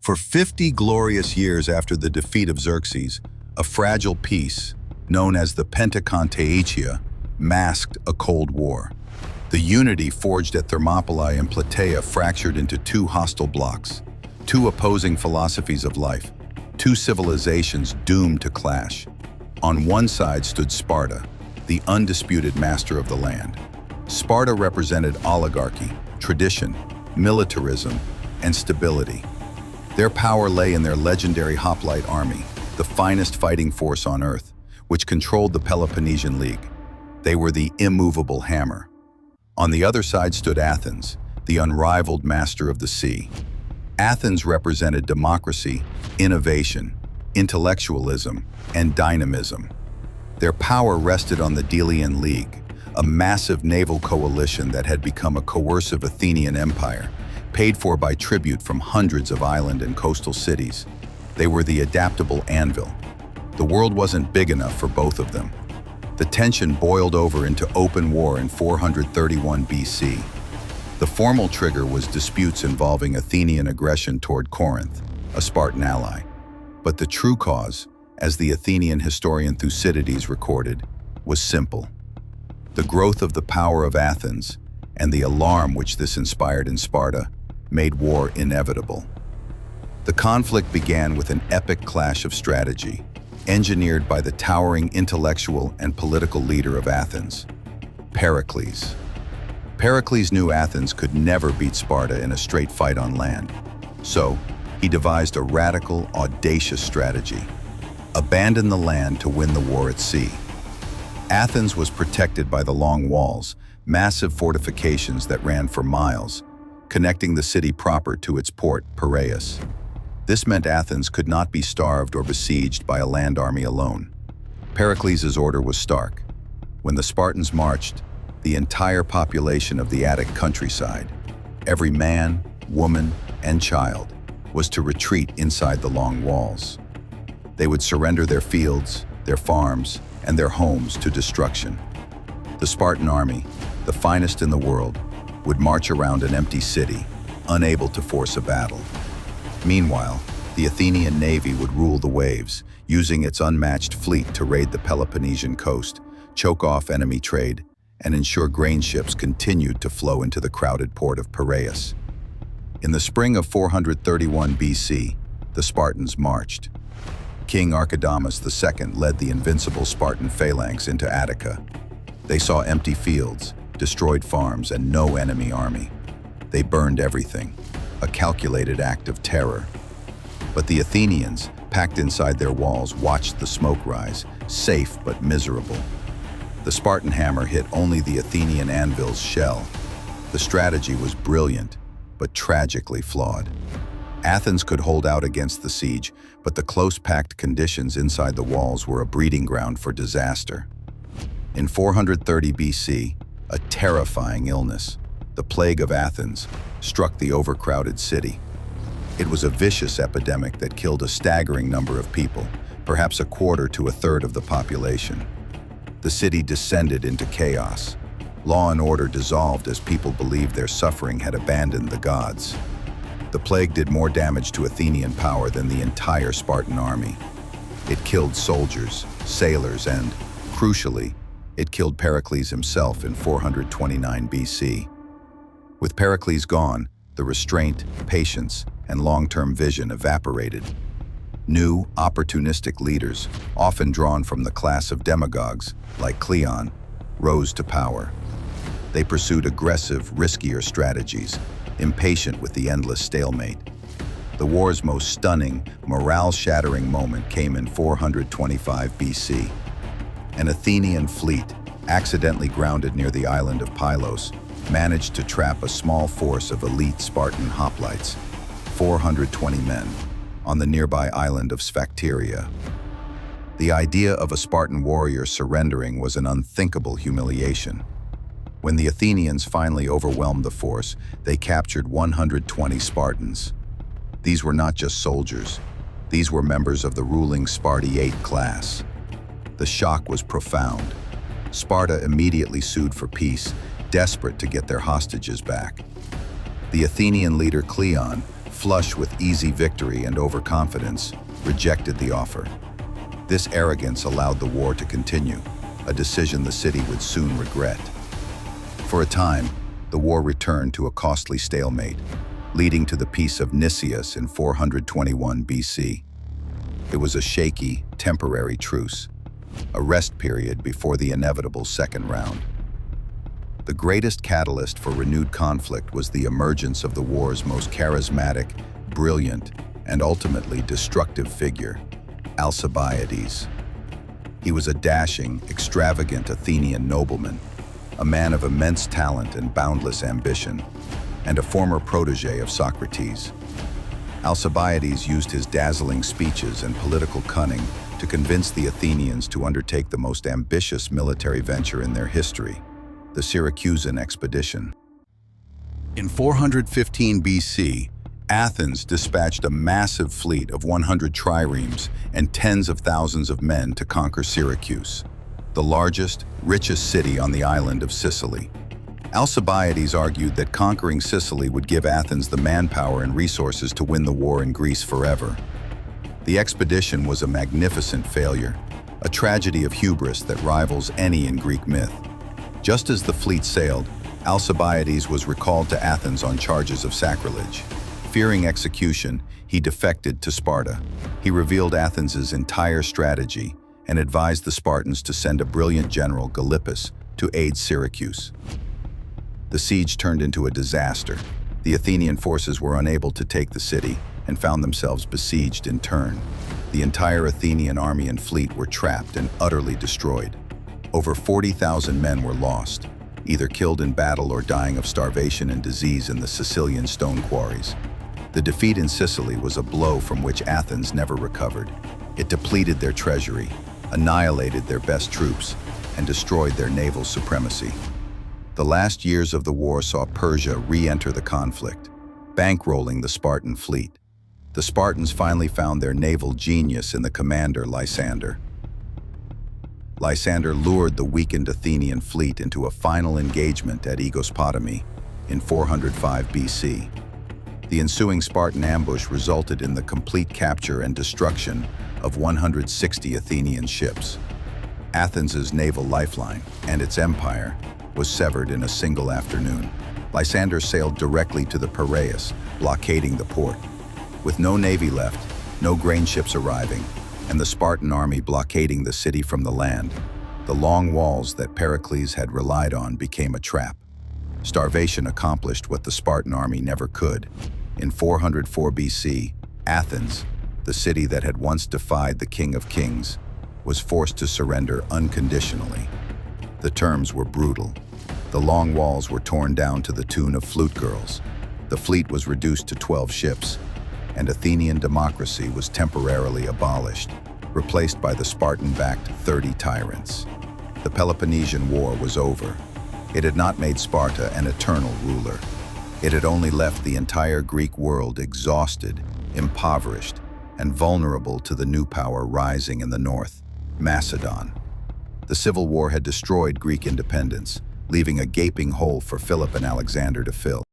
For 50 glorious years after the defeat of Xerxes, a fragile peace, known as the Pentacontaetia, masked a Cold War. The unity forged at Thermopylae and Plataea fractured into two hostile blocs, two opposing philosophies of life, two civilizations doomed to clash. On one side stood Sparta, the undisputed master of the land. Sparta represented oligarchy, tradition, militarism, and stability. Their power lay in their legendary hoplite army, the finest fighting force on earth, which controlled the Peloponnesian League. They were the immovable hammer. On the other side stood Athens, the unrivaled master of the sea. Athens represented democracy, innovation, intellectualism, and dynamism. Their power rested on the Delian League, a massive naval coalition that had become a coercive Athenian empire, paid for by tribute from hundreds of island and coastal cities. They were the adaptable anvil. The world wasn't big enough for both of them. The tension boiled over into open war in 431 BC. The formal trigger was disputes involving Athenian aggression toward Corinth, a Spartan ally. But the true cause, as the Athenian historian Thucydides recorded, was simple. The growth of the power of Athens and the alarm which this inspired in Sparta made war inevitable. The conflict began with an epic clash of strategy, engineered by the towering intellectual and political leader of Athens, Pericles. Pericles knew Athens could never beat Sparta in a straight fight on land, so he devised a radical, audacious strategy: abandon the land to win the war at sea. Athens was protected by the long walls, massive fortifications that ran for miles, connecting the city proper to its port, Piraeus. This meant Athens could not be starved or besieged by a land army alone. Pericles' order was stark. When the Spartans marched, the entire population of the Attic countryside, every man, woman, and child, was to retreat inside the long walls. They would surrender their fields, their farms, and their homes to destruction. The Spartan army, the finest in the world, would march around an empty city, unable to force a battle. Meanwhile, the Athenian navy would rule the waves, using its unmatched fleet to raid the Peloponnesian coast, choke off enemy trade, and ensure grain ships continued to flow into the crowded port of Piraeus. In the spring of 431 BC, the Spartans marched. King Archidamus II led the invincible Spartan phalanx into Attica. They saw empty fields, destroyed farms, and no enemy army. They burned everything, a calculated act of terror. But the Athenians, packed inside their walls, watched the smoke rise, safe but miserable. The Spartan hammer hit only the Athenian anvil's shell. The strategy was brilliant, but tragically flawed. Athens could hold out against the siege, but the close-packed conditions inside the walls were a breeding ground for disaster. In 430 BC, a terrifying illness, the Plague of Athens, struck the overcrowded city. It was a vicious epidemic that killed a staggering number of people, perhaps a quarter to a third of the population. The city descended into chaos. Law and order dissolved as people believed their suffering had abandoned the gods. The plague did more damage to Athenian power than the entire Spartan army. It killed soldiers, sailors, and, crucially, it killed Pericles himself in 429 BC. With Pericles gone, the restraint, patience, and long-term vision evaporated. New, opportunistic leaders, often drawn from the class of demagogues, like Cleon, rose to power. They pursued aggressive, riskier strategies, impatient with the endless stalemate. The war's most stunning, morale-shattering moment came in 425 BC. An Athenian fleet, accidentally grounded near the island of Pylos, managed to trap a small force of elite Spartan hoplites, 420 men, on the nearby island of Sphacteria. The idea of a Spartan warrior surrendering was an unthinkable humiliation. When the Athenians finally overwhelmed the force, they captured 120 Spartans. These were not just soldiers. These were members of the ruling Spartiate class. The shock was profound. Sparta immediately sued for peace, desperate to get their hostages back. The Athenian leader Cleon, flush with easy victory and overconfidence, rejected the offer. This arrogance allowed the war to continue, a decision the city would soon regret. For a time, the war returned to a costly stalemate, leading to the Peace of Nicias in 421 BC. It was a shaky, temporary truce, a rest period before the inevitable second round. The greatest catalyst for renewed conflict was the emergence of the war's most charismatic, brilliant, and ultimately destructive figure, Alcibiades. He was a dashing, extravagant Athenian nobleman, a man of immense talent and boundless ambition, and a former protege of Socrates. Alcibiades used his dazzling speeches and political cunning to convince the Athenians to undertake the most ambitious military venture in their history, the Syracuse Expedition. In 415 BC, Athens dispatched a massive fleet of 100 triremes and tens of thousands of men to conquer Syracuse, the largest, richest city on the island of Sicily. Alcibiades argued that conquering Sicily would give Athens the manpower and resources to win the war in Greece forever. The expedition was a magnificent failure, a tragedy of hubris that rivals any in Greek myth. Just as the fleet sailed, Alcibiades was recalled to Athens on charges of sacrilege. Fearing execution, he defected to Sparta. He revealed Athens' entire strategy and advised the Spartans to send a brilliant general, Gylippus, to aid Syracuse. The siege turned into a disaster. The Athenian forces were unable to take the city and found themselves besieged in turn. The entire Athenian army and fleet were trapped and utterly destroyed. Over 40,000 men were lost, either killed in battle or dying of starvation and disease in the Sicilian stone quarries. The defeat in Sicily was a blow from which Athens never recovered. It depleted their treasury, annihilated their best troops, and destroyed their naval supremacy. The last years of the war saw Persia re-enter the conflict, bankrolling the Spartan fleet. The Spartans finally found their naval genius in the commander Lysander. Lysander lured the weakened Athenian fleet into a final engagement at Aegospotami in 405 BC. The ensuing Spartan ambush resulted in the complete capture and destruction of 160 Athenian ships. Athens' naval lifeline and its empire was severed in a single afternoon. Lysander sailed directly to the Piraeus, blockading the port. With no navy left, no grain ships arriving, and the Spartan army blockading the city from the land, the long walls that Pericles had relied on became a trap. Starvation accomplished what the Spartan army never could. In 404 BC, Athens, the city that had once defied the King of Kings, was forced to surrender unconditionally. The terms were brutal. The long walls were torn down to the tune of flute girls. The fleet was reduced to 12 ships, and Athenian democracy was temporarily abolished, replaced by the Spartan-backed 30 tyrants. The Peloponnesian War was over. It had not made Sparta an eternal ruler. It had only left the entire Greek world exhausted, impoverished, and vulnerable to the new power rising in the north, Macedon. The civil war had destroyed Greek independence, leaving a gaping hole for Philip and Alexander to fill.